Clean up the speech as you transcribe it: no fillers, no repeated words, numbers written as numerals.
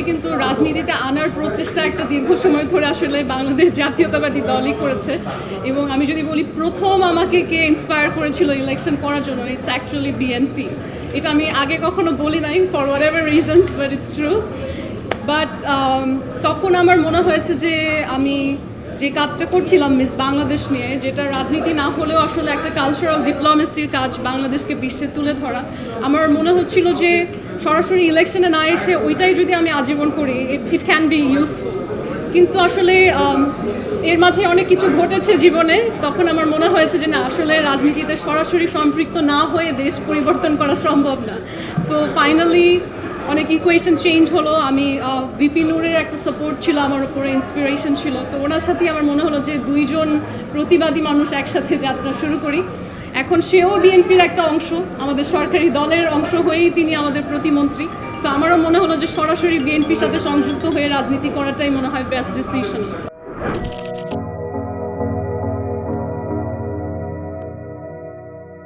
কিন্তু রাজনীতিতে আনার প্রচেষ্টা একটা দীর্ঘ সময় ধরে আসলে বাংলাদেশ জাতীয়তাবাদী দলই করেছে। এবং আমি যদি বলি প্রথম আমাকে কে ইন্সপায়ার করেছিল ইলেকশন করার জন্য, ইটস অ্যাকচুয়ালি বিএনপি। এটা আমি আগে কখনো বলি নাই for what ever reasons, but it's true. But তখন আমার মনে হয়েছে যে আমি যে কাজটা করছিলাম মিস বাংলাদেশ নিয়ে, যেটা রাজনীতি না হলেও আসলে একটা কালচারাল ডিপ্লোমেসির কাজ, বাংলাদেশকে বিশ্বে তুলে ধরা, আমার মনে হচ্ছিল যে সরাসরি ইলেকশনে না এসে ওইটাই যদি আমি আজীবন করি, ইট ক্যান বি ইউজফুল। কিন্তু আসলে এর মাঝে অনেক কিছু ঘটেছে জীবনে, তখন আমার মনে হয়েছে যে না, আসলে রাজনীতিতে সরাসরি সম্পৃক্ত না হয়ে দেশ পরিবর্তন করা সম্ভব না। সো ফাইনালি অনেক ইকুয়েশন চেঞ্জ হলো। আমি ভিপি নূরের একটা সাপোর্ট ছিল আমার উপরে, ইন্সপিরেশন ছিল, তো ওনার সাথেই আমার মনে হলো যে দুইজন প্রতিবাদী মানুষ একসাথে যাত্রা শুরু করি। এখন সেও বিএনপির একটা অংশ, আমাদের সরকারি দলের অংশ হয়েই তিনি আমাদের প্রতিমন্ত্রী। তো আমারও মনে হলো যে সরাসরি বিএনপির সাথে সংযুক্ত হয়ে রাজনীতি করাটাই মনে হয় বেস্ট ডিসিশন।